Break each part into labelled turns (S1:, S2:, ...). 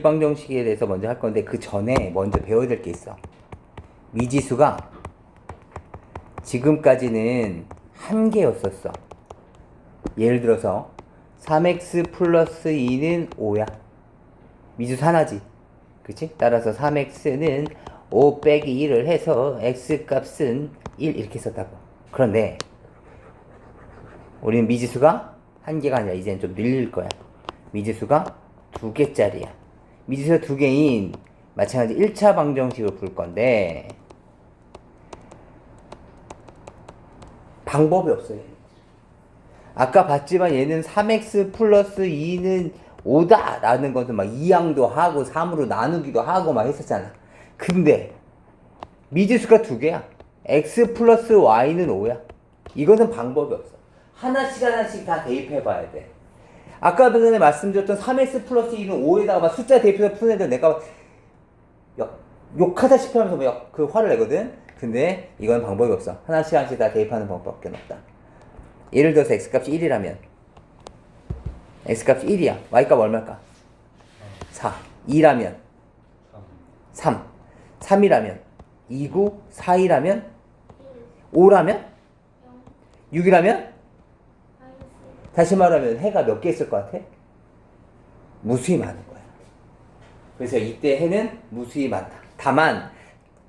S1: 방정식에 대해서 먼저 할 건데 그 전에 먼저 배워야 될 게 있어. 미지수가 지금까지는 한 개였었어. 예를 들어서 3x 플러스 2는 5야. 미지수 하나지. 그치? 따라서 3x는 5 빼기 1을 해서 x 값은 1 이렇게 썼다고. 그런데 우리는 미지수가 한 개가 아니라 이제는 좀 늘릴 거야. 미지수가 두 개짜리야. 미지수가 두 개인 마찬가지 1차 방정식을 풀 건데 방법이 없어요. 아까 봤지만 얘는 3x 플러스 2는 5다 라는 것은 막 2항도 하고 3으로 나누기도 하고 막 했었잖아. 근데 미지수가 두 개야. x 플러스 y는 5야. 이거는 방법이 없어. 하나씩 다 대입해 봐야 돼. 아까 전에 말씀드렸던 3x 플러스 2는 5에다가 막 숫자 대입해서 푸는 애들 내가 욕하다시피 하면서 막 그 화를 내거든. 근데 이건 방법이 없어. 하나씩 다 대입하는 방법밖에 없다. 예를 들어서 x값이 1이라면 x값이 1이야. y값 얼마일까? 4. 2라면 3. 3이라면 2구 4이라면 5라면 6이라면 다시 말하면 해가 몇 개 있을 것 같아? 무수히 많은 거야. 그래서 이때 해는 무수히 많다. 다만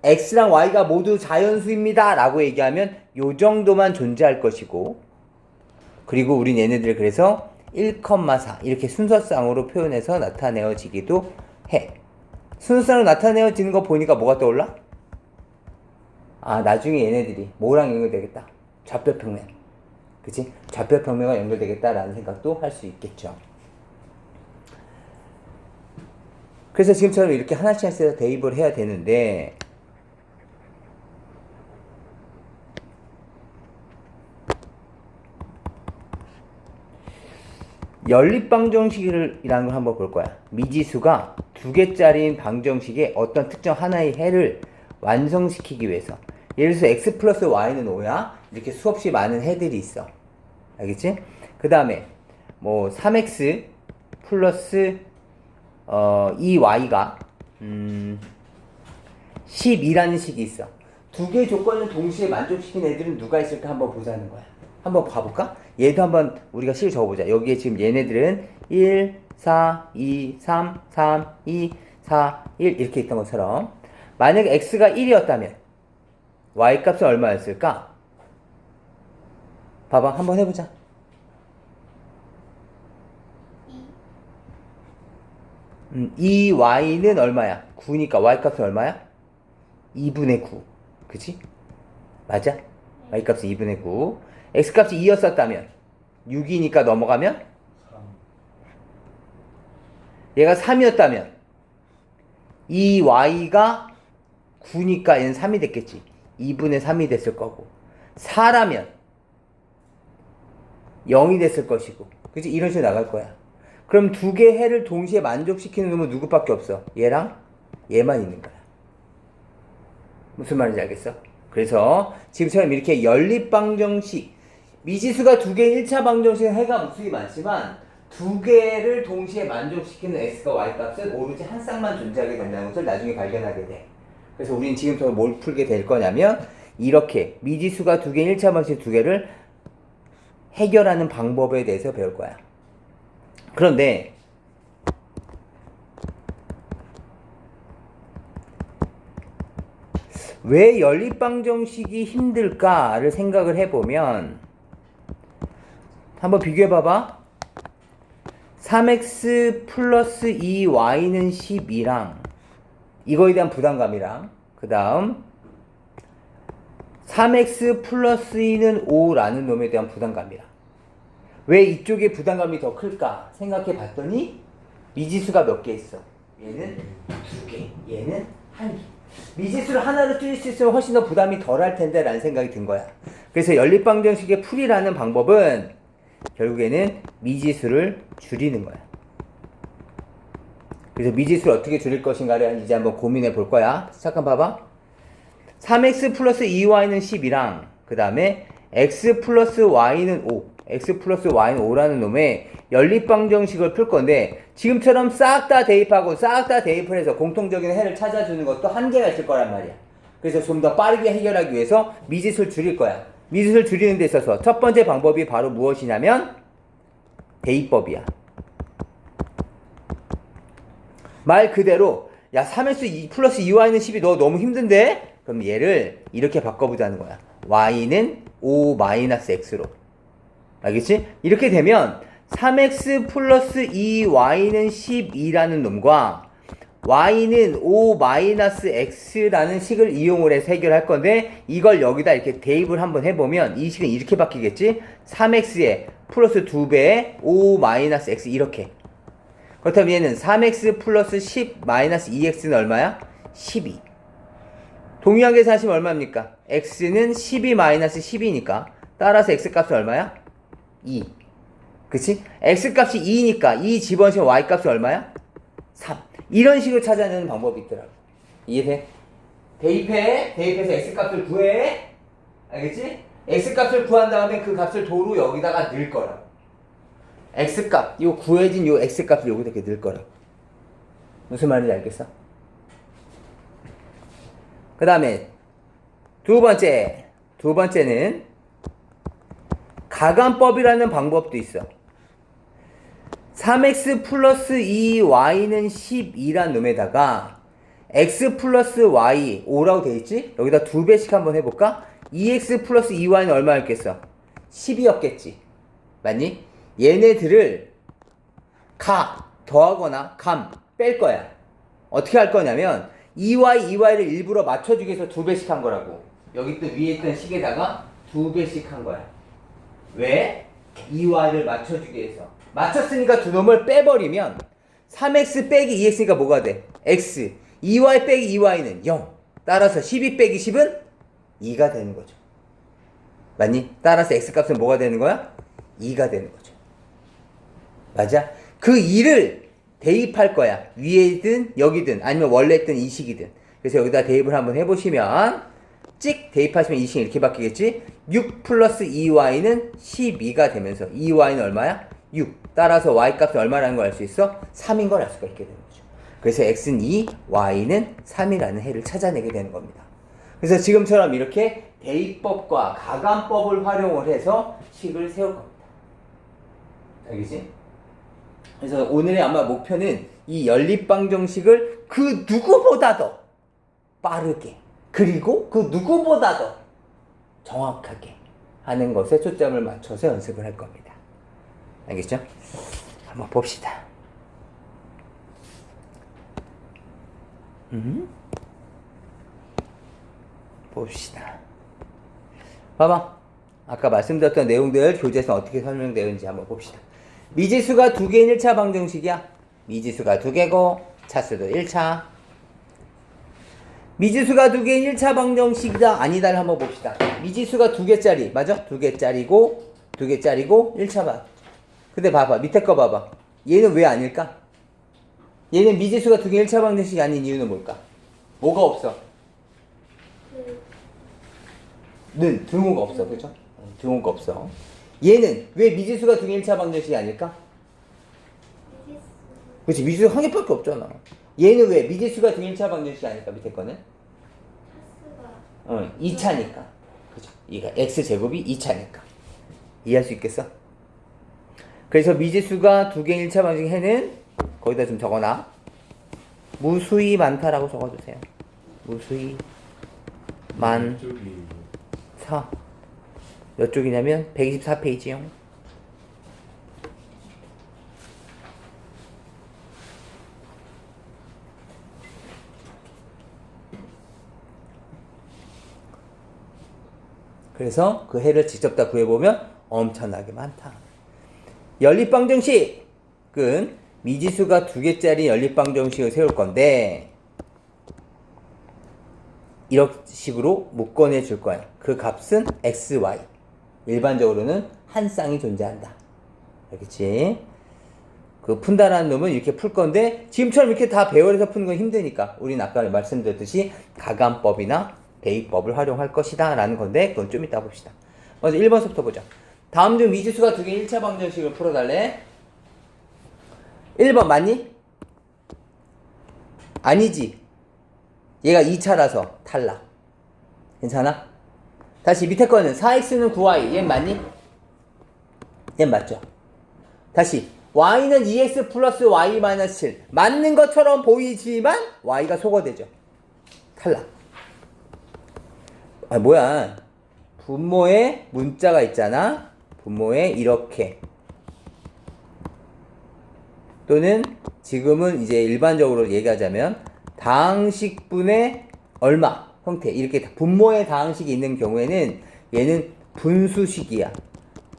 S1: x랑 y가 모두 자연수입니다 라고 얘기하면 요 정도만 존재할 것이고, 그리고 우린 얘네들 그래서 1,4 이렇게 순서쌍으로 표현해서 나타내어지기도 해. 순서쌍으로 나타내어지는 거 보니까 뭐가 떠올라? 아, 나중에 얘네들이 뭐랑 연결되겠다? 좌표평면. 그치? 좌표평면과 연결되겠다라는 생각도 할 수 있겠죠. 그래서 지금처럼 이렇게 하나씩 해서 대입을 해야 되는데, 연립방정식이라는 걸 한번 볼 거야. 미지수가 두 개짜리인 방정식의 어떤 특정 하나의 해를 완성시키기 위해서. 예를 들어서 x 플러스 y는 5야. 이렇게 수없이 많은 해들이 있어. 알겠지? 그 다음에 뭐 3x 플러스 2y가 12라는 식이 있어. 두 개의 조건을 동시에 만족시킨 애들은 누가 있을까 한번 보자는 거야. 한번 봐볼까? 얘도 한번 우리가 식 적어보자. 여기에 지금 얘네들은 1, 4, 2, 3, 3, 2, 4, 1 이렇게 있던 것처럼 만약에 x가 1이었다면 y 값은 얼마였을까? 봐봐, 한번 해보자. 2y는 얼마야? 9니까 y 값은 얼마야? 2분의 9. 그치? 맞아? y 값은 2분의 9. x 값이 2였었다면 6이니까 넘어가면 3. 얘가 3이었다면 2y가 9니까 얘는 3이 됐겠지. 2분의 3이 됐을 거고, 4라면 0이 됐을 것이고, 그치? 이런 식으로 나갈 거야. 그럼 두 개의 해를 동시에 만족시키는 놈은 누구밖에 없어? 얘랑 얘만 있는 거야. 무슨 말인지 알겠어? 그래서 지금처럼 이렇게 연립방정식, 미지수가 두 개의 1차 방정식은 해가 무수히 많지만 두 개를 동시에 만족시키는 x과 y 값은 오로지 한 쌍만 존재하게 된다는 것을 나중에 발견하게 돼. 그래서 우린 지금부터 뭘 풀게 될 거냐면 이렇게 미지수가 두 개의 1차 방정식 두 개를 해결하는 방법에 대해서 배울 거야. 그런데 왜 연립방정식이 힘들까를 생각을 해보면 한번 비교해봐봐. 3x 플러스 2y는 12랑 이거에 대한 부담감이랑 그 다음 3x 플러스 2는 5라는 놈에 대한 부담감이랑 왜 이쪽에 부담감이 더 클까 생각해 봤더니 미지수가 몇 개 있어. 얘는 두 개, 얘는 한 개. 미지수를 하나로 줄일 수 있으면 훨씬 더 부담이 덜 할 텐데 라는 생각이 든 거야. 그래서 연립방정식의 풀이라는 방법은 결국에는 미지수를 줄이는 거야. 그래서 미지수를 어떻게 줄일 것인가를 이제 한번 고민해 볼 거야. 잠깐 봐봐. 3x 플러스 2y는 10이랑 그 다음에 x 플러스 y는 5, x 플러스 y는 5라는 놈의 연립방정식을 풀 건데 지금처럼 싹 다 대입하고 싹 다 대입을 해서 공통적인 해를 찾아주는 것도 한계가 있을 거란 말이야. 그래서 좀 더 빠르게 해결하기 위해서 미지수를 줄일 거야. 미지수를 줄이는 데 있어서 첫 번째 방법이 바로 무엇이냐면 대입법이야. 말 그대로 야 3x 2 플러스 2y는 10이 너 너무 힘든데? 그럼 얘를 이렇게 바꿔보자는 거야. y는 5 마이너스 x로. 알겠지? 이렇게 되면 3x 플러스 2y는 12라는 놈과 y는 5 마이너스 x라는 식을 이용을 해서 해결할 건데 이걸 여기다 이렇게 대입을 한번 해보면 이 식은 이렇게 바뀌겠지? 3x에 플러스 2배에 5 마이너스 x 이렇게. 그렇다면 얘는 3x 플러스 10 마이너스 2x는 얼마야? 12. 동일한 계산하시면 얼마입니까? x는 12 마이너스 10이니까 따라서 x값은 얼마야? 2. 그치? x값이 2니까 2 집어넣으면 y값이 얼마야? 3. 이런 식으로 찾아내는 방법이 있더라고. 이해돼? 대입해서 x값을 구해. 알겠지? x값을 구한 다음에 그 값을 도로 여기다가 넣을 거라고. x값, 요 구해진 요 x값을 여기다 이렇게 넣을 거라고. 무슨 말인지 알겠어? 그 다음에 두 번째는 가감법이라는 방법도 있어. 3x 플러스 2y는 12란 놈에다가 x 플러스 y 5라고 되어있지? 여기다 2배씩 한번 해볼까? 2x 플러스 2y는 얼마였겠어? 10이었겠지. 맞니? 얘네들을 더하거나 뺄 거야. 어떻게 할 거냐면 2y를 일부러 맞춰주기 위해서 2배씩 한 거라고. 여기 또 위에 있던 식에다가 2배씩 한 거야. 왜? 2y를 맞춰주기 위해서. 맞췄으니까 두 놈을 빼버리면 3x 빼기 2x니까 뭐가 돼? x. 2y 빼기 2y는 0. 따라서 12 빼기 10은 2가 되는 거죠. 맞니? 따라서 x값은 뭐가 되는 거야? 2가 되는 거죠. 맞아? 그 2를 대입할 거야. 위에든 여기든 아니면 원래 있던 이 식이든. 그래서 여기다 대입을 한번 해보시면 찍 대입하시면 이 식이 이렇게 바뀌겠지? 6 플러스 2y는 12가 되면서 2y는 얼마야? 6. 따라서 y값은 얼마라는 걸 알 수 있어? 3인 걸 알 수가 있게 되는 거죠. 그래서 x는 2, y는 3이라는 해를 찾아내게 되는 겁니다. 그래서 지금처럼 이렇게 대입법과 가감법을 활용을 해서 식을 세울 겁니다. 알겠지? 그래서 오늘의 아마 목표는 이 연립방정식을 그 누구보다도 빠르게 그리고 그 누구보다도 정확하게 하는 것에 초점을 맞춰서 연습을 할 겁니다. 알겠죠? 한번 봅시다. 봅시다. 봐봐. 아까 말씀드렸던 내용들 교재에서 어떻게 설명되어 있는지 한번 봅시다. 미지수가 두 개인 1차 방정식이야. 미지수가 두 개고 차수도 1차. 미지수가 두 개인 1차 방정식이다 아니다를 한번 봅시다. 미지수가 두 개짜리 맞아? 두 개짜리고 1차 방. 근데 봐봐 밑에 거 봐봐. 얘는 왜 아닐까? 얘는 미지수가 두 개인 1차 방정식이 아닌 이유는 뭘까? 뭐가 없어? 등호가 없어. 그죠? 등호가 없어. 얘는 왜 미지수가 두 개인 1차 방정식이 아닐까? 그렇지. 미지수가 한 개밖에 없잖아. 얘는 왜 미지수가 두 개인 1차 방정식이 아닐까? 밑에 거는? 2차니까. 그죠? 이거 x제곱이 2차니까. 이해할 수 있겠어? 그래서 미지수가 두 개인 1차 방정식 해는 거기다 좀 적어놔. 무수히 많다라고 적어주세요. 무수히 많다. 몇 쪽이냐면 124페이지요. 그래서 그 해를 직접 다 구해보면 엄청나게 많다. 연립방정식은 미지수가 두 개짜리 연립방정식을 세울 건데 이런 식으로 묶어내 줄 거야. 그 값은 x, y. 일반적으로는 한 쌍이 존재한다. 알겠지? 그 푼다라는 놈은 이렇게 풀 건데 지금처럼 이렇게 다 배열해서 푸는 건 힘드니까 우리는 아까 말씀드렸듯이 가감법이나 대입법을 활용할 것이다 라는 건데 그건 좀 이따 봅시다. 먼저 1번서부터 보자. 다음 중 미지수가 두 개인 1차 방정식을 풀어달래. 1번 맞니? 아니지. 얘가 2차라서 탈락. 괜찮아? 다시 밑에 거는 4x는 9y. 얘는 맞니? 얘는 맞죠? 다시 y는 2x 플러스 y 마이너스 7. 맞는 것처럼 보이지만 y가 소거되죠. 탈락. 아 뭐야. 분모에 문자가 있잖아. 분모에 이렇게. 또는 지금은 이제 일반적으로 얘기하자면 다항식분의 얼마 형태 이렇게 분모의 다항식이 있는 경우에는 얘는 분수식이야.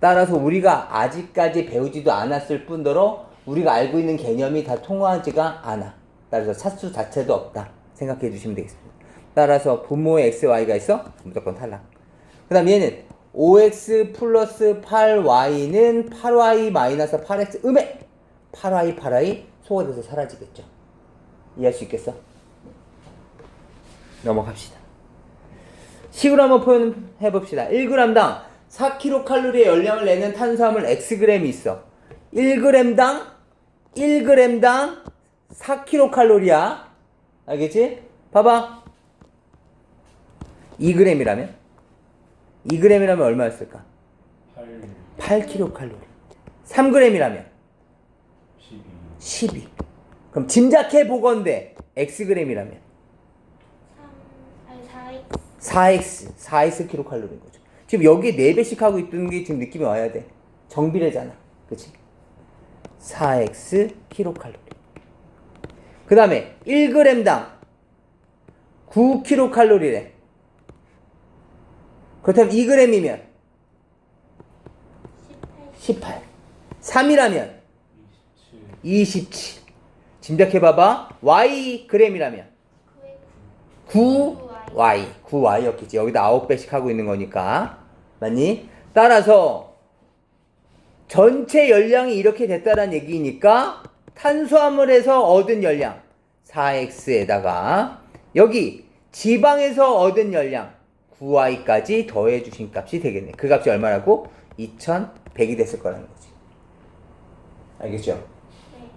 S1: 따라서 우리가 아직까지 배우지도 않았을 뿐더러 우리가 알고 있는 개념이 다 통하지가 않아. 따라서 차수 자체도 없다 생각해 주시면 되겠습니다. 따라서 분모에 x, y가 있어? 무조건 탈락. 그 다음 얘는 5x 플러스 8y는 8y 마이너스 8x 음에 8y 소거돼서 사라지겠죠. 이해할 수 있겠어? 넘어갑시다. 식으로 한번 표현해봅시다. 1g당 4kcal의 열량을 내는 탄수화물 xg이 있어. 1g당 4kcal야. 알겠지? 봐봐. 2g이라면 얼마였을까? 8kcal. 3g이라면 12. 그럼 짐작해 보건대 xg이라면 4x kcal인 거죠. 지금 여기 4배씩 하고 있던 게 지금 느낌이 와야 돼. 정비례잖아. 그치? 4x kcal. 그 다음에 1g당 9kcal래. 그렇다면 2g이면 18. 3이라면 27. 짐작해봐봐. yg이라면 9y였겠지. 여기다 9배씩 하고 있는 거니까. 맞니? 따라서 전체 열량이 이렇게 됐다는 얘기니까 탄수화물에서 얻은 열량 4x에다가 여기 지방에서 얻은 열량 9y까지 더해 주신 값이 되겠네. 그 값이 얼마라고? 2100이 됐을 거라는 거지. 알겠죠? 네.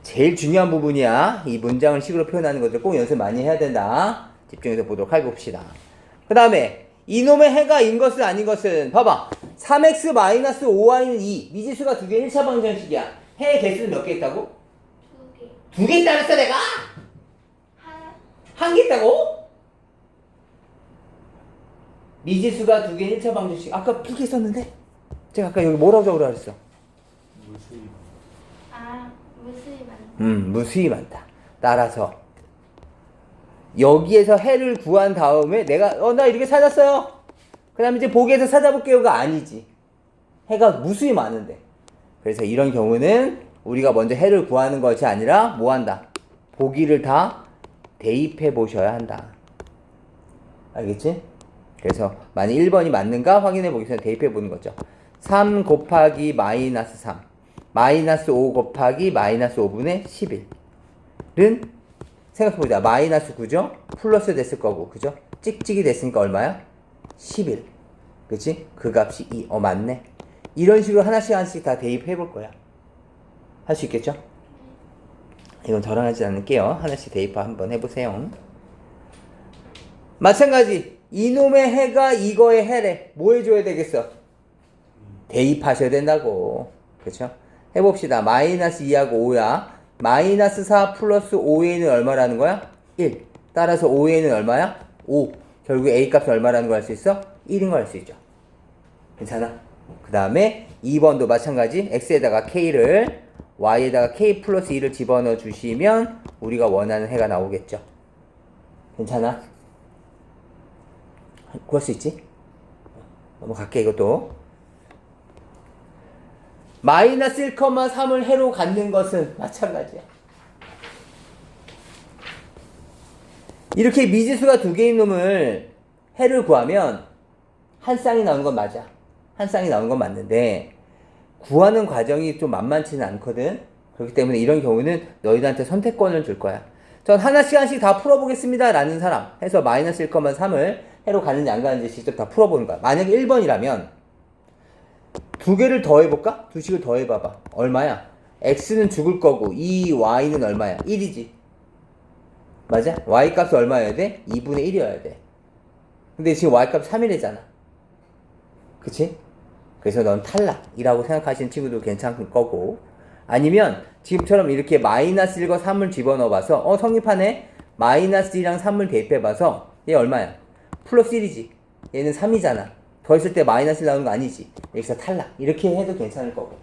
S1: 제일 중요한 부분이야. 이 문장을 식으로 표현하는 것들 꼭 연습 많이 해야 된다. 집중해서 보도록 해봅시다. 그 다음에 이놈의 해가 인 것은 아닌 것은 봐봐. 3x-5y는 2. 미지수가 2개 1차 방정식이야. 해의 개수는 몇 개 있다고? 2개. 2개 있다 그랬어 내가? 한 개 있다고? 미지수가 2개 1차 방정식. 아까 이렇게 썼는데? 제가 아까 여기 뭐라고 적으라 그랬어?
S2: 무수히 많다.
S1: 무수히 많다. 따라서 여기에서 해를 구한 다음에 내가 나 이렇게 찾았어요. 그 다음에 이제 보기에서 찾아볼게요가 아니지. 해가 무수히 많은데. 그래서 이런 경우는 우리가 먼저 해를 구하는 것이 아니라 뭐 한다? 보기를 다 대입해 보셔야 한다. 알겠지? 그래서 만약 1번이 맞는가 확인해 보기 위해서 대입해 보는 거죠. 3 곱하기 마이너스 3 마이너스 5 곱하기 마이너스 5분의 11은 생각해보자. 마이너스 9죠? 플러스 됐을 거고 그죠? 찍찍이 됐으니까 얼마야? 11. 그치? 그 값이 2. 맞네. 이런 식으로 하나씩 다 대입해 볼 거야. 할 수 있겠죠? 이건 저랑 하지 않을게요. 하나씩 대입 한번 해보세요. 마찬가지. 이놈의 해가 이거의 해래. 뭐 해줘야 되겠어? 대입하셔야 된다고. 그쵸? 해봅시다. 마이너스 2하고 5야. 마이너스 4 플러스 5a는 얼마라는 거야? 1. 따라서 5a는 얼마야? 5. 결국 a 값은 얼마라는 걸 알 수 있어? 1인 걸 알 수 있죠. 괜찮아? 그 다음에 2번도 마찬가지. x에다가 k를 y에다가 k 플러스 2를 집어넣어 주시면 우리가 원하는 해가 나오겠죠. 괜찮아? 구할 수 있지? 넘어갈게 이것도. 마이너스 1,3을 해로 갖는 것은 마찬가지야. 이렇게 미지수가 2개인 놈을 해를 구하면 한 쌍이 나오는 건 맞아. 한 쌍이 나오는 건 맞는데 구하는 과정이 좀 만만치는 않거든. 그렇기 때문에 이런 경우는 너희들한테 선택권을 줄 거야. 전 하나씩 다 풀어보겠습니다 라는 사람 해서 마이너스 1,3을 해로 가는지 안 가는지 직접 다 풀어보는 거야. 만약에 1번이라면 2개를 더해볼까? 2식을 더해봐봐. 얼마야? x는 죽을 거고 이 y는 얼마야? 1이지. 맞아? y 값이 얼마여야 돼? 2분의 1이어야 돼. 근데 지금 y 값 3이래잖아. 그치? 그래서 넌 탈락이라고 생각하시는 친구도 괜찮을 거고, 아니면 지금처럼 이렇게 마이너스 1과 3을 집어넣어봐서 성립하네? 마이너스 1이랑 3을 대입해봐서 얘 얼마야? 플러스 1이지. 얘는 3이잖아. 더했을 때 마이너스 1 나오는 거 아니지. 여기서 탈락. 이렇게 해도 괜찮을 거고.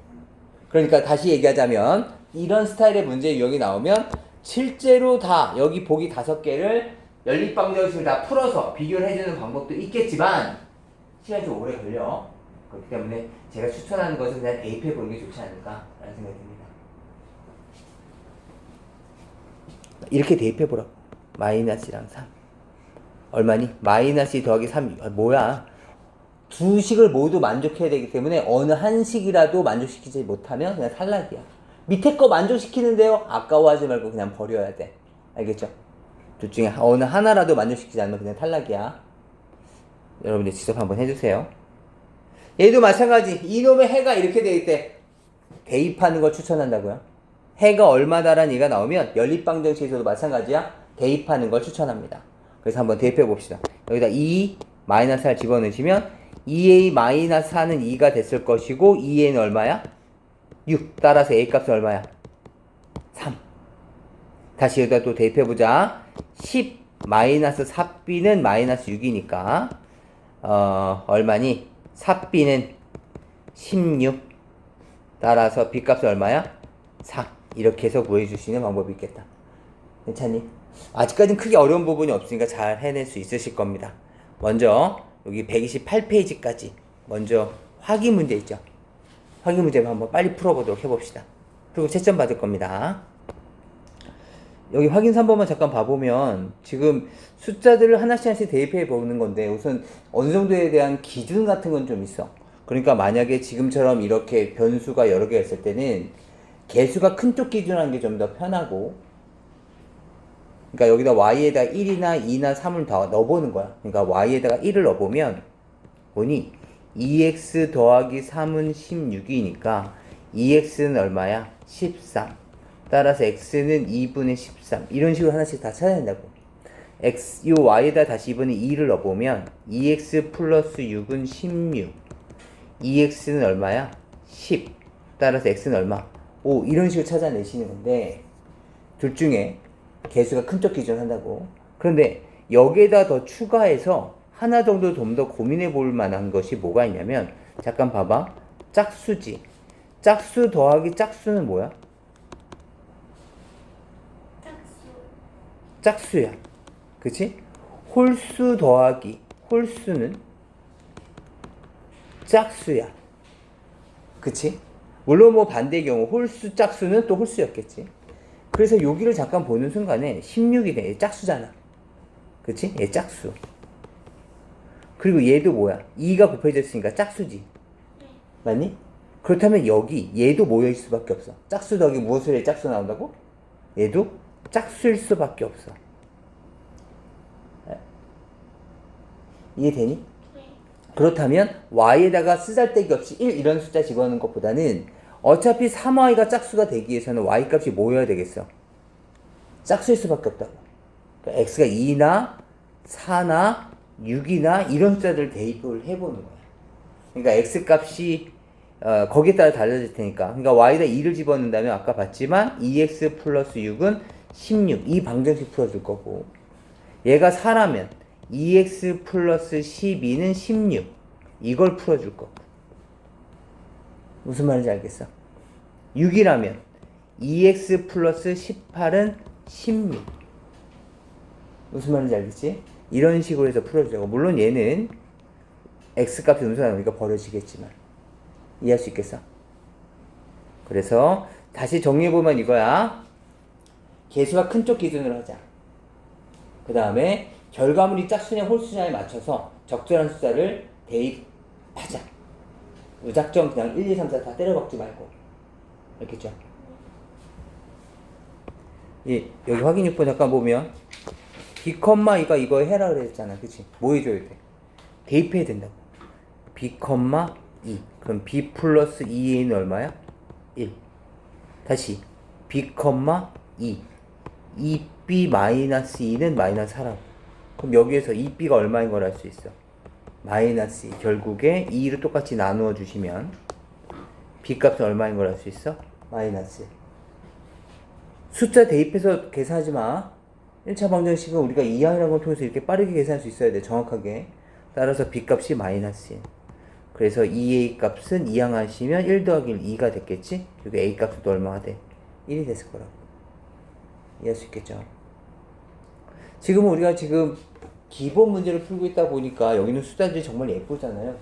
S1: 그러니까 다시 얘기하자면 이런 스타일의 문제 유형이 나오면 실제로 다 여기 보기 5개를 연립방정식을 다 풀어서 비교를 해주는 방법도 있겠지만 시간이 좀 오래 걸려. 그렇기 때문에 제가 추천하는 것은 그냥 대입해 보는 게 좋지 않을까라는 생각이 듭니다. 이렇게 대입해 보라고. 마이너스랑 3 얼마니? 마이너스 2 더하기 3 뭐야? 두 식을 모두 만족해야 되기 때문에 어느 한 식이라도 만족시키지 못하면 그냥 탈락이야. 밑에 거 만족시키는데요? 아까워하지 말고 그냥 버려야 돼. 알겠죠? 둘 중에 어느 하나라도 만족시키지 않으면 그냥 탈락이야. 여러분들 직접 한번 해주세요. 얘도 마찬가지. 이놈의 해가 이렇게 돼 있대. 대입하는 걸 추천한다고요. 해가 얼마다라는 얘기가 나오면 연립방정식에서도 마찬가지야. 대입하는 걸 추천합니다. 그래서 한번 대입해 봅시다. 여기다 2 마이너스 4를 집어넣으시면 2a-4는 2가 됐을 것이고 2a는 얼마야? 6. 따라서 a 값은 얼마야? 3. 다시 여기다 또 대입해보자. 10 마이너스 4b는 마이너스 6이니까 얼마니? 4b는 16. 따라서 b 값은 얼마야? 4. 이렇게 해서 구해줄 수 있는 방법이 있겠다. 괜찮니? 아직까지는 크게 어려운 부분이 없으니까 잘 해낼 수 있으실 겁니다. 먼저 여기 128페이지까지 먼저 확인 문제 있죠. 확인 문제 한번 빨리 풀어보도록 해봅시다. 그리고 채점 받을 겁니다. 여기 확인 3번만 잠깐 봐보면 지금 숫자들을 하나씩 대입해 보는 건데 우선 어느 정도에 대한 기준 같은 건 좀 있어. 그러니까 만약에 지금처럼 이렇게 변수가 여러 개 있을 때는 개수가 큰 쪽 기준하는 게 좀 더 편하고, 그러니까 여기다 y에다 1이나 2나 3을 더 넣어보는 거야. 그러니까 y에다가 1을 넣어보면 보니 2x 더하기 3은 16이니까 2x는 얼마야? 13. 따라서 x는 2분의 13. 이런 식으로 하나씩 다 찾아야 된다고. 요 y에다 다시 2분의 2를 넣어보면 2x 플러스 6은 16. 2x는 얼마야? 10. 따라서 x는 얼마? 5. 이런 식으로 찾아내시는 건데 둘 중에 개수가 큰 쪽 기준 한다고. 그런데 여기에다 더 추가해서 하나 정도 좀 더 고민해 볼 만한 것이 뭐가 있냐면 잠깐 봐봐. 짝수지. 짝수 더하기 짝수는 뭐야? 짝수야. 그치? 홀수 더하기 홀수는 짝수야. 그치? 물론 뭐 반대의 경우 홀수 짝수는 또 홀수였겠지. 그래서 여기를 잠깐 보는 순간에 16이 돼. 얘 짝수잖아. 그치? 얘 짝수. 그리고 얘도 뭐야? 2가 곱해져 있으니까 짝수지. 맞니? 그렇다면 여기 얘도 모여있을 수밖에 없어. 짝수 더하기 무엇을 해 짝수 나온다고? 얘도 짝수일 수밖에 없어. 이해되니? 그렇다면 y에다가 쓰잘데기 없이 1 이런 숫자 집어넣는 것보다는 어차피 3y가 짝수가 되기 위해서는 y 값이 뭐여야 되겠어? 짝수일 수밖에 없다고. 그러니까 x가 2나 4나 6이나 이런 숫자를 대입을 해보는 거야. 그러니까 x 값이 거기에 따라 달라질 테니까. 그러니까 y에다 2를 집어넣는다면 아까 봤지만 2x 플러스 6은 16. 이 방정식 풀어줄 거고, 얘가 4라면 2x 플러스 12는 16. 이걸 풀어줄 거고. 무슨 말인지 알겠어? 6이라면 2x 플러스 18은 16. 무슨 말인지 알겠지? 이런 식으로 해서 풀어주자고. 물론 얘는 x값이 음수가 나오니까 버려지겠지만 이해할 수 있겠어? 그래서 다시 정리해보면 이거야. 개수가 큰 쪽 기준으로 하자. 그 다음에 결과물이 짝수냐 홀수냐에 맞춰서 적절한 숫자를 대입하자. 무작정 그냥 1, 2, 3, 4 다 때려박지 말고. 알겠죠? 여기 확인 6번 잠깐 보면 b, 2가 이거 해라 그랬잖아. 그치? 뭐 해줘야 돼? 대입해야 된다고. b, 2. 그럼 b 플러스 2a는 얼마야? 1. 다시 b, 2. 2b 마이너스 2는 마이너스 4라고. 그럼 여기에서 2b가 얼마인 걸 알 수 있어? 마이너스 2. 결국에 2를 똑같이 나누어 주시면 b 값은 얼마인 걸 알 수 있어? 마이너스 1. 숫자 대입해서 계산하지 마. 1차 방정식은 우리가 이항이라는 걸 통해서 이렇게 빠르게 계산할 수 있어야 돼. 정확하게. 따라서 b 값이 마이너스 1. 그래서 2a 값은 이항하시면 1 더하기 1, 2가 됐겠지? 그리고 a 값은 또 얼마가 돼? 1이 됐을 거라고. 이해할 수 있겠죠? 지금 우리가 지금 기본 문제를 풀고 있다 보니까 여기는 숫자들이 정말 예쁘잖아요.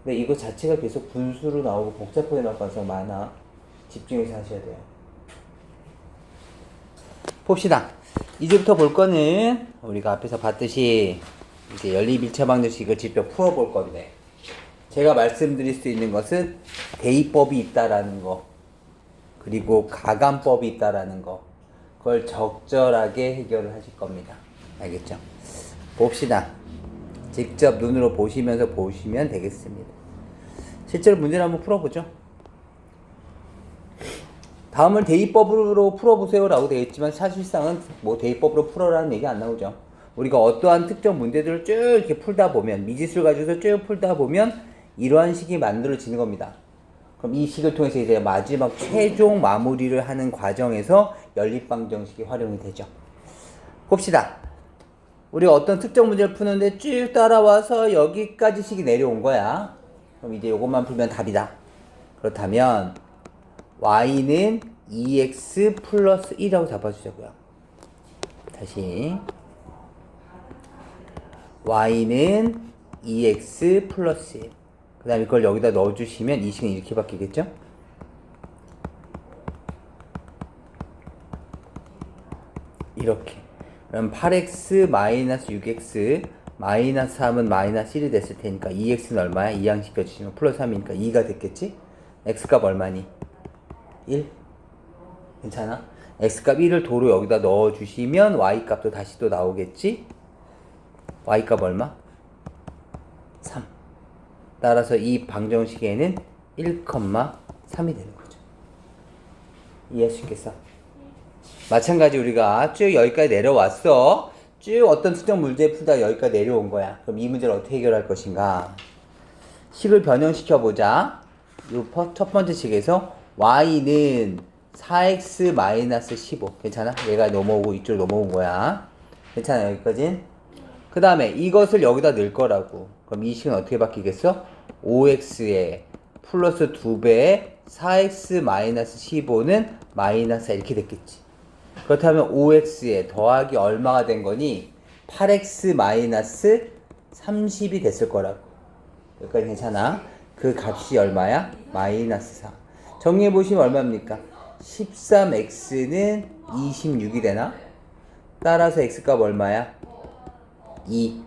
S1: 근데 이거 자체가 계속 분수로 나오고 복잡하게 나올 가능성이 많아. 집중해서 하셔야 돼요. 봅시다. 이제부터 볼 거는 우리가 앞에서 봤듯이 이제 연립 1차 방정식을 직접 풀어볼 건데, 제가 말씀드릴 수 있는 것은 대입법이 있다라는 거, 그리고 가감법이 있다라는 거, 그걸 적절하게 해결을 하실 겁니다. 알겠죠? 봅시다. 직접 눈으로 보시면서 보시면 되겠습니다. 실제로 문제를 한번 풀어보죠. 다음은 대입법으로 풀어보세요 라고 되어 있지만 사실상은 뭐 대입법으로 풀어라는 얘기 안 나오죠. 우리가 어떠한 특정 문제들을 쭉 이렇게 풀다 보면, 미지수를 가지고서 쭉 풀다 보면 이러한 식이 만들어지는 겁니다. 그럼 이 식을 통해서 이제 마지막 최종 마무리를 하는 과정에서 연립방정식이 활용이 되죠. 봅시다. 우리가 어떤 특정 문제를 푸는데 쭉 따라와서 여기까지 식이 내려온 거야. 그럼 이제 이것만 풀면 답이다. 그렇다면 y는 2x 플러스 1이라고 잡아주자고요. 다시 y는 2x 플러스 1. 그 다음에 이걸 여기다 넣어주시면 이 식은 이렇게 바뀌겠죠? 이렇게. 그럼 8x 마이너스 6x 마이너스 3은 마이너스 1이 됐을 테니까 2x는 얼마야? 이항시켜주시면 플러스 3이니까 2가 됐겠지? x값 얼마니? 1? 괜찮아? x값 1을 도로 여기다 넣어주시면 y값도 다시 또 나오겠지? y값 얼마? 3. 따라서 이 방정식에는 1,3이 되는 거죠. 이해할 수 있겠어? 마찬가지 우리가 쭉 여기까지 내려왔어. 쭉 어떤 특정 문제 풀다 여기까지 내려온 거야. 그럼 이 문제를 어떻게 해결할 것인가? 식을 변형시켜 보자. 이 첫 번째 식에서 y는 4x 마이너스 15. 괜찮아? 얘가 넘어오고 이쪽으로 넘어온 거야. 괜찮아? 여기까진? 그 다음에 이것을 여기다 넣을 거라고. 그럼 이 식은 어떻게 바뀌겠어? 5x에 플러스 2배에 4x 마이너스 15는 마이너스 이렇게 됐겠지. 그렇다면 5x에 더하기 얼마가 된 거니? 8x 마이너스 30이 됐을 거라고. 여기까지 괜찮아? 그 값이 얼마야? 마이너스 4. 정리해보시면 얼마입니까? 13x는 26이 되나? 따라서 x값 얼마야? 2.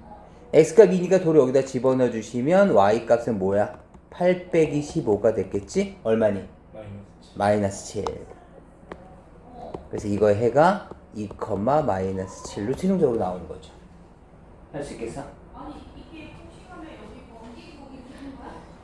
S1: x값 2니까 도로 여기다 집어넣어 주시면 y값은 뭐야? 8 빼기 15가 됐겠지? 얼마니? 마이너스 7. 그래서 이거의 해가 2, 마이너스 7로 최종적으로 나오는 거죠. 할 수 있겠어?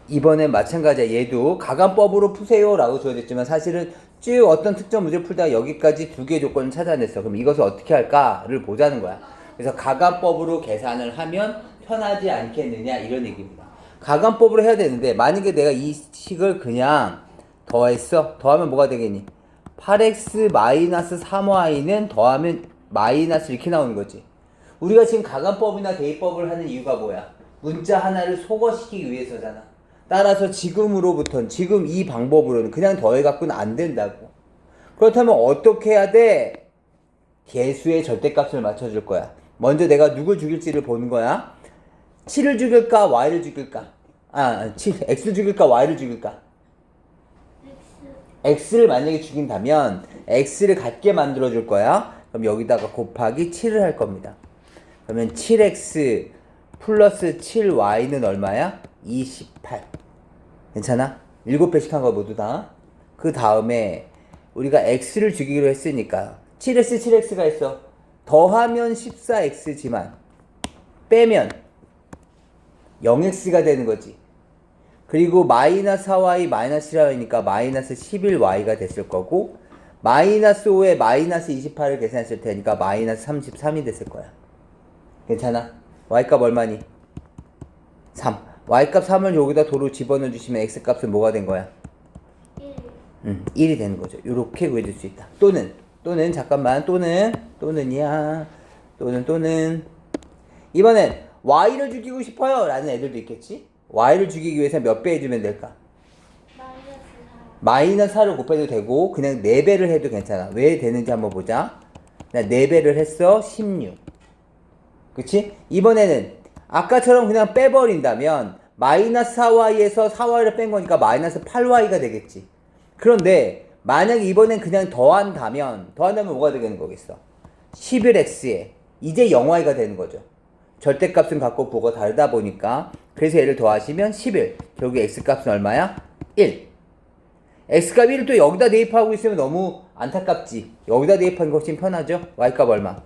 S1: 이번엔 마찬가지야. 얘도 가감법으로 푸세요 라고 주어졌지만 사실은 쭉 어떤 특정 문제를 풀다가 여기까지 두 개의 조건을 찾아냈어. 그럼 이것을 어떻게 할까를 보자는 거야. 그래서 가감법으로 계산을 하면 편하지 않겠느냐 이런 얘기입니다. 가감법으로 해야 되는데 만약에 내가 이 식을 그냥 더했어. 더하면 뭐가 되겠니? 8x 마이너스 3y는 더하면 마이너스 이렇게 나오는 거지. 우리가 지금 가감법이나 대입법을 하는 이유가 뭐야? 문자 하나를 소거시키기 위해서잖아. 따라서 지금으로부터는, 지금 이 방법으로는 그냥 더해갖고는 안 된다고. 그렇다면 어떻게 해야 돼? 개수의 절대값을 맞춰줄 거야. 먼저 내가 누굴 죽일지를 보는 거야. 7을 죽일까 y를 죽일까? x를 죽일까 y를 죽일까? x를 만약에 죽인다면 x를 같게 만들어 줄 거야. 그럼 여기다가 곱하기 7을 할 겁니다. 그러면 7x 플러스 7y는 얼마야? 28. 괜찮아? 7배씩 한 거 모두 다. 그 다음에 우리가 x를 죽이기로 했으니까 7x 7x가 있어. 더하면 14x지만 빼면 0x가 되는 거지. 그리고 마이너스 4y 마이너스 1y니까 마이너스 11y가 됐을 거고, 마이너스 5에 마이너스 28을 계산했을 테니까 마이너스 33이 됐을 거야. 괜찮아? y값 얼마니? 3. y값 3을 여기다 도로 집어넣어 주시면 x값은 뭐가 된 거야?
S2: 1.
S1: 1이 되는 거죠. 요렇게 구해줄 수 있다. 또는 잠깐만, 또는이야. 또는 이번엔 y를 죽이고 싶어요 라는 애들도 있겠지? y를 죽이기 위해서 몇 배 해주면 될까? 마이너스 4를 곱해도 되고 그냥 4배를 해도 괜찮아. 왜 되는지 한번 보자. 나 4배를 했어. 16. 그치? 이번에는 아까처럼 그냥 빼버린다면 마이너스 4y에서 4y를 뺀 거니까 마이너스 8y가 되겠지. 그런데 만약에 이번엔 그냥 더한다면 뭐가 되는 거겠어? 11x에 이제 0y가 되는 거죠. 절대값은 갖고 보고 다르다 보니까 그래서 얘를 더하시면 11. 결국 x값은 얼마야? 1. x값 1을 또 여기다 대입하고 있으면 너무 안타깝지. 여기다 대입하는 것이 편하죠. y값 얼마?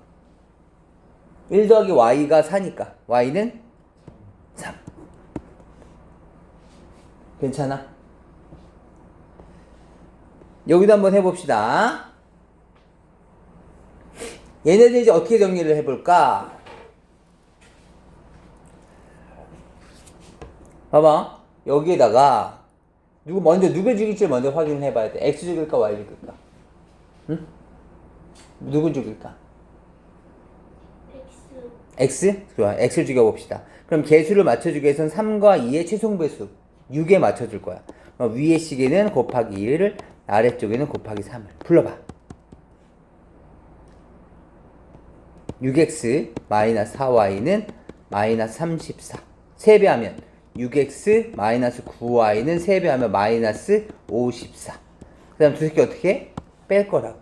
S1: 1 더하기 y가 4니까 y는 3. 괜찮아? 여기도 한번 해봅시다. 얘네들 이제 어떻게 정리를 해볼까? 봐봐. 여기에다가 누구 죽일지 먼저 확인을 해봐야 돼. x 죽일까 y 죽일까? 응? 누구 죽일까? x? 좋아. x를 죽여봅시다. 그럼 개수를 맞춰주기 위해서는 3과 2의 최소배수 6에 맞춰줄 거야. 그럼 위의 시계는 곱하기 1을 아래쪽에는 곱하기 3을 불러봐. 6x 마이너스 4y는 마이너스 34. 3배하면 6x 마이너스 9y는 3배하면 마이너스 54. 그 다음 두 새끼 어떻게 해? 뺄 거라고.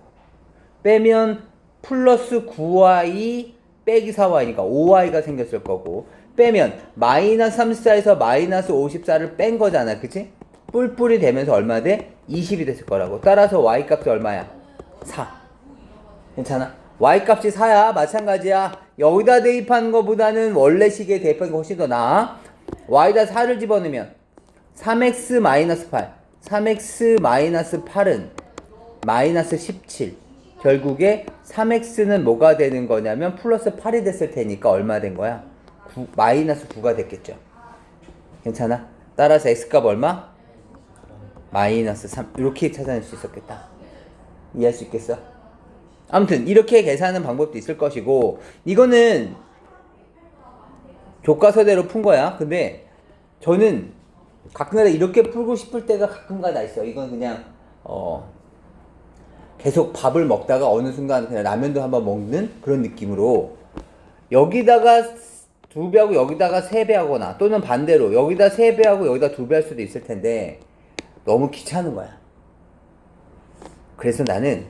S1: 빼면 플러스 9y 빼기 4y니까 5y가 생겼을 거고, 빼면 마이너스 34에서 마이너스 54를 뺀 거잖아. 그치? 뿔뿔이 되면서 얼마 돼? 20이 됐을 거라고. 따라서 y값이 얼마야? 4. 괜찮아? y값이 4야. 마찬가지야. 여기다 대입하는 것보다는 원래 식에 대입하는 게 훨씬 더 나아. y에다 4를 집어넣으면 3x 마이너스 8. 3x 마이너스 8은 마이너스 17. 결국에 3x는 뭐가 되는 거냐면 플러스 8이 됐을 테니까 얼마 된 거야? 9, 마이너스 9가 됐겠죠. 괜찮아? 따라서 x값 얼마? 마이너스 3. 이렇게 찾아낼 수 있었겠다. 이해할 수 있겠어? 아무튼 이렇게 계산하는 방법도 있을 것이고, 이거는 교과서대로 푼 거야. 근데 저는 가끔가다 이렇게 풀고 싶을 때가 가끔가다 있어. 이건 그냥 계속 밥을 먹다가 어느 순간 그냥 라면도 한번 먹는 그런 느낌으로 여기다가 2배하고 여기다가 3배 하거나, 또는 반대로 여기다 3배 하고 여기다 2배 할 수도 있을 텐데 너무 귀찮은 거야. 그래서 나는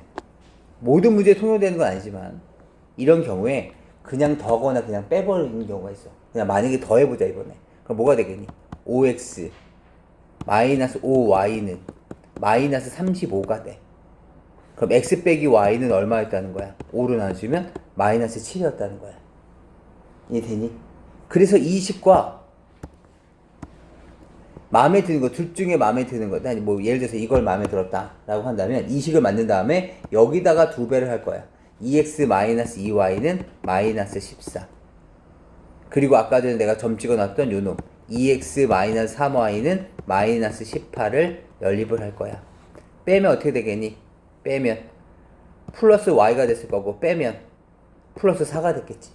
S1: 모든 문제에 통용되는 건 아니지만 이런 경우에 그냥 더하거나 그냥 빼버리는 경우가 있어. 그냥 만약에 더해보자 이번에. 그럼 뭐가 되겠니? 5x 마이너스 5y는 마이너스 35가 돼. 그럼 x 빼기 y는 얼마였다는 거야? 5로 나눠주면 마이너스 7이었다는 거야. 이해되니? 그래서 이 식과 마음에 드는 거, 둘 중에 마음에 드는 거, 아니 뭐 예를 들어서 이걸 마음에 들었다 라고 한다면 이 식을 만든 다음에 여기다가 2배를 할 거야. 2x 마이너스 2y는 마이너스 14. 그리고 아까 전에 내가 점 찍어놨던 요 놈 2x 마이너스 3y는 마이너스 18을 연립을 할 거야. 빼면 어떻게 되겠니? 빼면 플러스 y가 됐을 거고, 빼면 플러스 4가 됐겠지.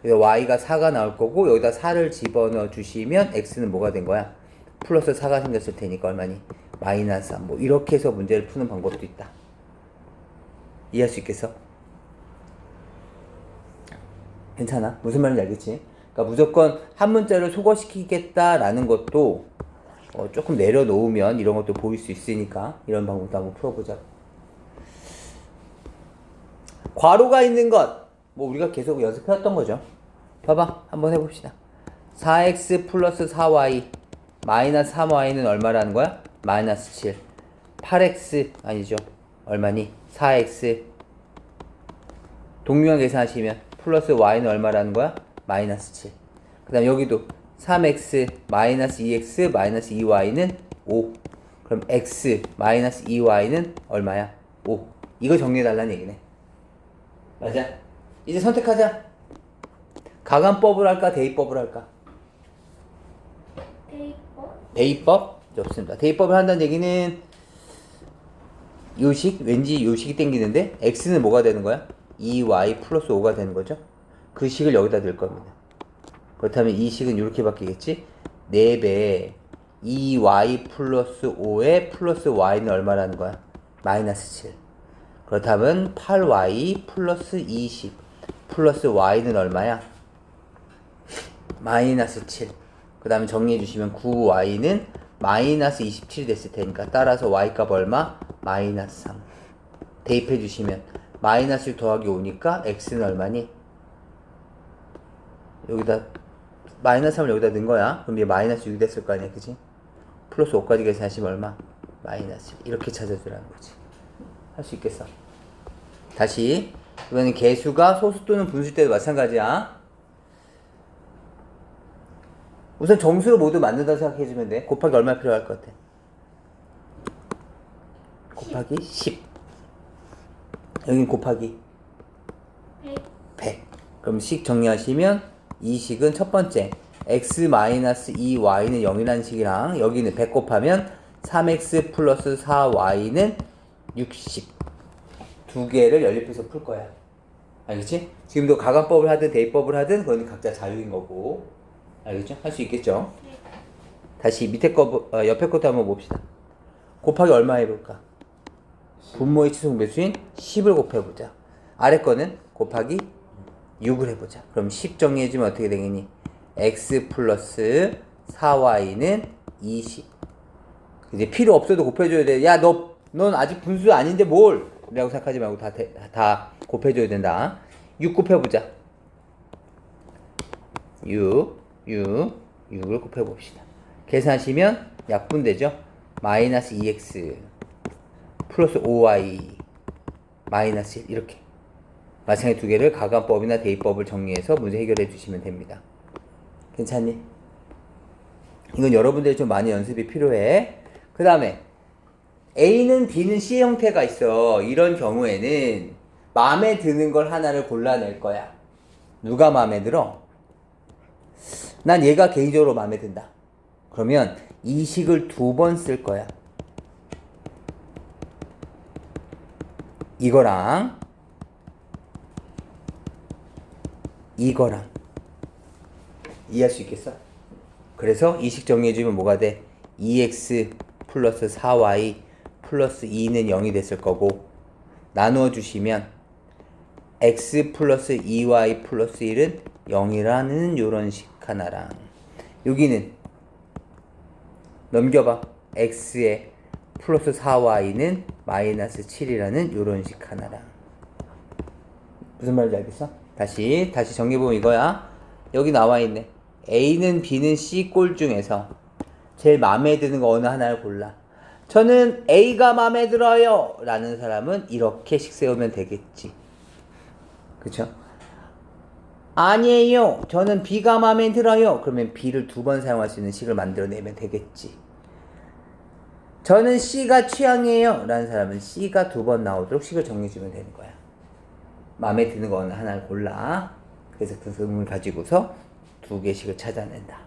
S1: 그래서 y가 4가 나올 거고, 여기다 4를 집어넣어 주시면 x는 뭐가 된 거야? 플러스 4가 생겼을 테니까 얼마니? 마이너스 3. 뭐 이렇게 해서 문제를 푸는 방법도 있다. 이해할 수 있겠어? 괜찮아? 무슨 말인지 알겠지? 그러니까 무조건 한 문자를 소거시키겠다라는 것도 조금 내려놓으면 이런 것도 보일 수 있으니까 이런 방법도 한번 풀어보자. 괄호가 있는 것, 뭐 우리가 계속 연습해왔던 거죠. 봐봐, 한번 해봅시다. 4x 플러스 4y 마이너스 3y는 얼마라는 거야? 마이너스 7. 8x 아니죠. 얼마니? 4x. 동류한 계산하시면 플러스 y는 얼마라는 거야? 마이너스 7. 그 다음 여기도 3x 마이너스 2x 마이너스 2y는 5. 그럼 x 마이너스 2y는 얼마야? 5. 이거 정리해달라는 얘기네. 맞아. 이제 선택하자. 가관법을 할까 대입법을 할까?
S2: 대입법.
S1: 대입법? 좋습니다. 대입법을 한다는 얘기는 요식? 왠지 요식이 땡기는데 x는 뭐가 되는 거야? 2y 플러스 5가 되는 거죠. 그 식을 여기다 넣을 겁니다. 그렇다면 이 식은 이렇게 바뀌겠지? 4배 2y 플러스 5에 플러스 y는 얼마라는 거야? 마이너스 7. 그렇다면 8y 플러스 20 플러스 y는 얼마야? 마이너스 7. 그 다음에 정리해 주시면 9y는 마이너스 27이 됐을 테니까 따라서 y값 얼마? 마이너스 3. 대입해 주시면 마이너스 6 더하기 5니까 x는 얼마니? 여기다 마이너스 3을 여기다 넣은 거야. 그럼 얘 마이너스 6이 됐을 거 아니야, 그지? 플러스 5까지 계산하시면 얼마? 마이너스 1. 이렇게 찾아주라는 거지. 할 수 있겠어? 다시 이번엔 개수가 소수 또는 분수일 때도 마찬가지야. 우선 정수를 모두 만든다고 생각해주면 돼. 곱하기 얼마 필요할 것 같아? 곱하기 10. 여긴 곱하기
S2: 100.
S1: 100. 그럼 식 정리하시면 이 식은 첫 번째 x-2y는 0이라는 식이랑 여기는 100 곱하면 3x 플러스 4y는 60. 두 개를 연립해서 풀 거야. 알겠지? 지금도 가관법을 하든 대입법을 하든 그건 각자 자유인 거고. 알겠죠? 할 수 있겠죠?
S2: 네.
S1: 다시 밑에 거, 옆에 것도 한번 봅시다. 곱하기 얼마 해볼까? 분모의 치속 매수인 10을 곱해보자. 아래 거는 곱하기 6을 해보자. 그럼 10 정리해주면 어떻게 되겠니? x 플러스 4y는 20. 이제 필요 없어도 곱해줘야 돼. 야, 넌 아직 분수 아닌데 뭘? 라고 생각하지 말고 다 곱해줘야 된다. 6 곱해보자. 6을 곱해봅시다. 계산하시면 약분되죠? 마이너스 2x 플러스 5y 마이너스 1 이렇게. 마찬가지 두 개를 가관법이나 대입법을 정리해서 문제 해결해 주시면 됩니다. 괜찮니? 이건 여러분들이 좀 많이 연습이 필요해. 그 다음에 A는 B는 C의 형태가 있어. 이런 경우에는 마음에 드는 걸 하나를 골라낼 거야. 누가 마음에 들어? 난 얘가 개인적으로 마음에 든다. 그러면 이 식을 2번 쓸 거야. 이거랑 이거랑 이해할 수 있겠어? 그래서 이 식 정리해주면 뭐가 돼? 2x 플러스 4y 플러스 2는 0이 됐을 거고 나누어 주시면 x 플러스 2y 플러스 1은 0이라는 요런 식 하나랑 여기는 넘겨봐. x에 플러스 4y는 마이너스 7이라는 요런 식 하나랑 무슨 말인지 알겠어? 다시 정리해보면 이거야. 여기 나와있네. A는 B는 C 꼴 중에서 제일 마음에 드는 거 어느 하나를 골라. 저는 A가 마음에 들어요 라는 사람은 이렇게 식 세우면 되겠지. 그쵸? 아니에요 저는 B가 마음에 들어요. 그러면 B를 2번 사용할 수 있는 식을 만들어내면 되겠지. 저는 C가 취향이에요 라는 사람은 C가 2번 나오도록 식을 정리해주면 되는 거야. 마음에 드는 거 어느 하나를 골라. 그래서 그 의문을 가지고서 2개씩을 찾아낸다.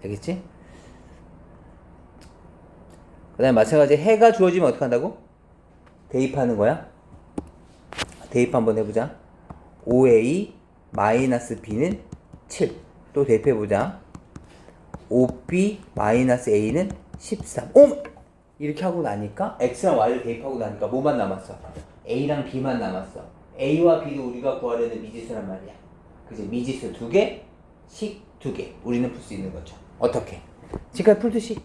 S1: 알겠지? 그 다음에 마찬가지 해가 주어지면 어떻게 한다고? 대입하는 거야. 대입 한번 해보자. 5a 마이너스 b는 7. 또 대입해보자. 5b 마이너스 a는 13. 오! 이렇게 하고 나니까 x랑 y를 대입하고 나니까 뭐만 남았어? a랑 b만 남았어. a와 b도 우리가 구하려는 미지수란 말이야. 그치? 미지수 2개, 식 2개. 우리는 풀 수 있는 거죠. 어떻게? 지금까지 풀듯이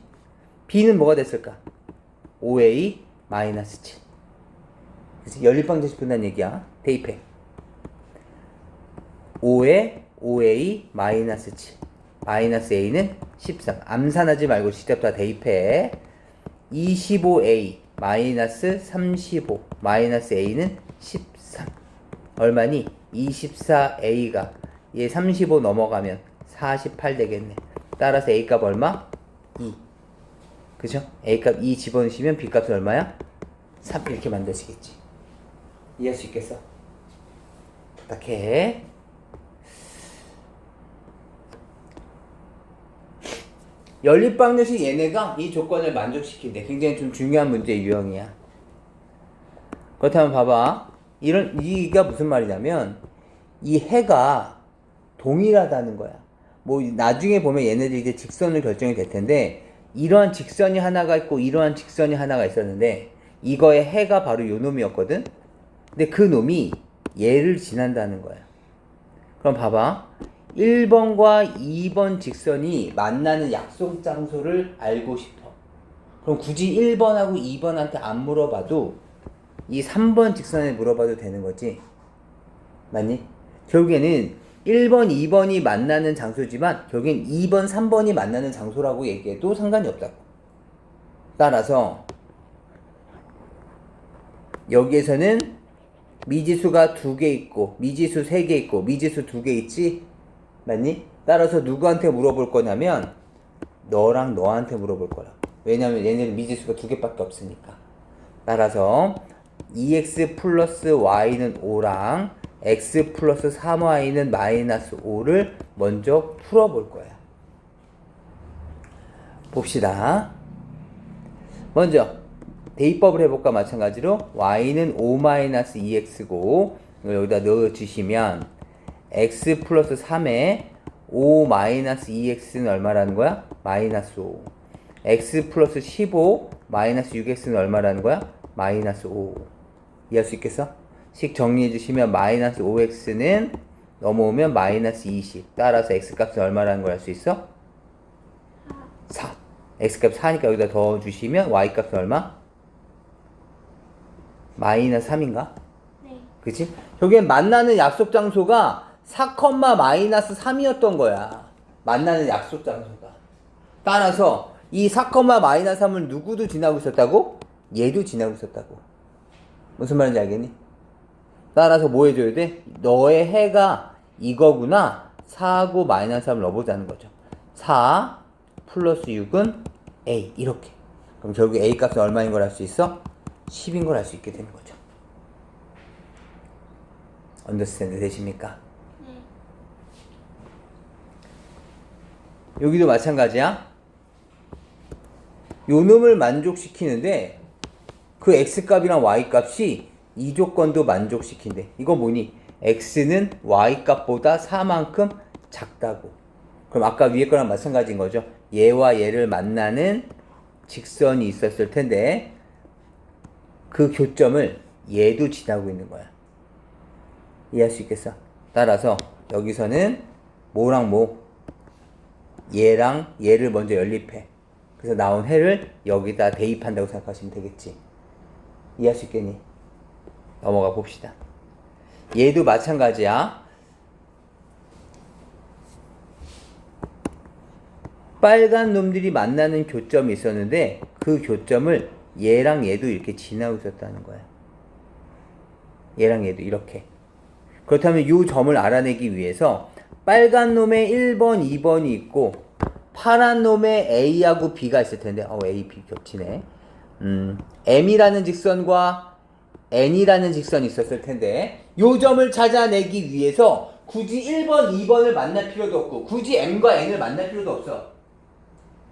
S1: b는 뭐가 됐을까? 5a 마이너스 7. 그치? 연립방정식 푼다는 얘기야. 대입해. 5에 5a 마이너스 7. 마이너스 a는 13. 암산하지 말고 직접 다 대입해. 25a 마이너스 35 마이너스 a는 13. 얼마니? 24a가 얘 35 넘어가면 48 되겠네. 따라서 a값 얼마? 2. 그죠? a값 2 집어넣으시면 b값은 얼마야? 3 이렇게 만드시겠지. 이해할 수 있겠어? 부탁해. 연립방정식 얘네가 이 조건을 만족시킨대. 굉장히 좀 중요한 문제 유형이야. 그렇다면 봐봐. 이가 무슨 말이냐면 이 해가 동일하다는 거야. 뭐 나중에 보면 얘네들이 이제 직선을 결정이 될 텐데 이러한 직선이 하나가 있고 이러한 직선이 하나가 있었는데 이거의 해가 바로 요 놈이었거든. 근데 그 놈이 얘를 지난다는 거야. 그럼 봐봐. 1번과 2번 직선이 만나는 약속 장소를 알고 싶어. 그럼 굳이 1번하고 2번한테 안 물어봐도 이 3번 직선에 물어봐도 되는 거지. 맞니? 결국에는 1번, 2번이 만나는 장소지만 결국엔 2번, 3번이 만나는 장소라고 얘기해도 상관이 없다고. 따라서 여기에서는 미지수가 2개 있고 미지수 3개 있고 미지수 2개 있지? 맞니? 따라서 누구한테 물어볼 거냐면 너랑 너한테 물어볼 거라. 왜냐면 얘네는 미지수가 2개밖에 없으니까. 따라서 2x 플러스 y는 5랑 x 플러스 3y는 마이너스 5를 먼저 풀어볼 거야. 봅시다. 먼저 대입법을 해볼까 마찬가지로 y는 5-2x고 여기다 넣어주시면 x 플러스 3에 5-2x는 얼마라는 거야? 마이너스 5. x 플러스 15 마이너스 6x는 얼마라는 거야? 마이너스 5. 이해할 수 있겠어? 식 정리해 주시면 마이너스 5x는 넘어오면 마이너스 20. 따라서 x값은 얼마라는 걸 알 수 있어? 4. x값 4니까 여기다 더 주시면 y값은 얼마? 마이너스 3인가?
S2: 네.
S1: 그치? 여기엔 만나는 약속 장소가 4, 마이너스 3이었던 거야. 만나는 약속 장소가. 따라서 이 4, 마이너스 3을 누구도 지나고 있었다고? 얘도 지나고 있었다고. 무슨 말인지 알겠니? 따라서 뭐 해줘야 돼? 너의 해가 이거구나. 4하고 마이너스 3을 넣어보자는 거죠. 4 플러스 6은 A. 이렇게. 그럼 결국 A 값은 얼마인 걸 알 수 있어? 10인 걸 알 수 있게 되는 거죠. 언더스탠드 되십니까? 여기도 마찬가지야. 요 놈을 만족시키는데 그 x값이랑 y값이 이 조건도 만족시킨대. 이거 뭐니? x는 y값보다 4만큼 작다고. 그럼 아까 위에 거랑 마찬가지인 거죠. 얘와 얘를 만나는 직선이 있었을 텐데 그 교점을 얘도 지나고 있는 거야. 이해할 수 있겠어? 따라서 여기서는 뭐랑 뭐? 얘랑 얘를 먼저 연립해. 그래서 나온 해를 여기다 대입한다고 생각하시면 되겠지. 이해할 수 있겠니? 넘어가 봅시다. 얘도 마찬가지야. 빨간 놈들이 만나는 교점이 있었는데 그 교점을 얘랑 얘도 이렇게 지나고 있었다는 거야. 얘랑 얘도 이렇게. 그렇다면 이 점을 알아내기 위해서 빨간 놈에 1번, 2번이 있고 파란 놈에 A하고 B가 있을 텐데 A, B 겹치네. M이라는 직선과 N이라는 직선이 있었을 텐데 요 점을 찾아내기 위해서 굳이 1번, 2번을 만날 필요도 없고 굳이 M과 N을 만날 필요도 없어.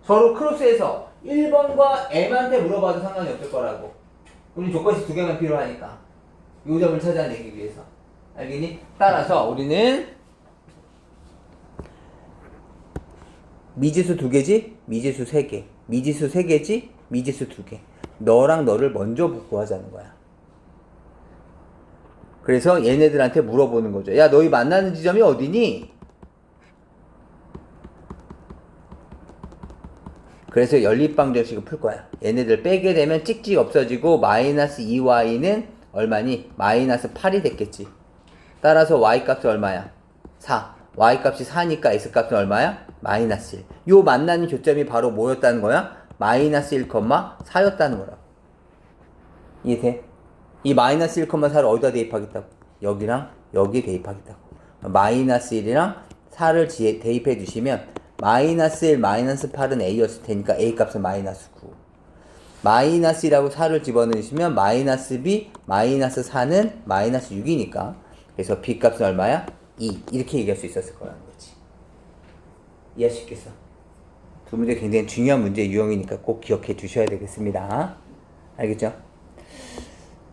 S1: 서로 크로스해서 1번과 M한테 물어봐도 상관이 없을 거라고. 우리 조건식 2개만 필요하니까 요 점을 찾아내기 위해서. 알겠니? 따라서 우리는 미지수 2개지? 미지수 3개. 미지수 3개지? 미지수 2개. 너랑 너를 먼저 구하자는 거야. 그래서 얘네들한테 물어보는 거죠. 야, 너희 만나는 지점이 어디니? 그래서 연립방정식을 풀 거야. 얘네들 빼게 되면 찍찍 없어지고 마이너스 2y는 얼마니? 마이너스 8이 됐겠지. 따라서 y값이 얼마야? 4. y값이 4니까 x값은 얼마야? 마이너스 1. 요 만나는 교점이 바로 뭐였다는 거야? 마이너스 1,4였다는 거라고. 이해돼? 이 마이너스 1,4를 어디다 대입하겠다고? 여기랑 여기에 대입하겠다고. 마이너스 1이랑 4를 대입해 주시면 마이너스 1, 마이너스 8은 A였을 테니까 A 값은 마이너스 9. 마이너스 1하고 4를 집어넣으시면 마이너스 b 마이너스 4는 마이너스 6이니까 그래서 b 값은 얼마야? 2 이렇게 얘기할 수 있었을 거라는 거지. 이해할 수 있겠어? 두 문제 굉장히 중요한 문제 유형이니까 꼭 기억해 주셔야 되겠습니다. 알겠죠?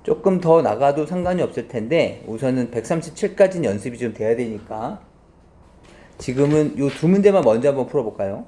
S1: 조금 더 나가도 상관이 없을 텐데 우선은 137까지는 연습이 좀 돼야 되니까 지금은 이 두 문제만 먼저 한번 풀어볼까요?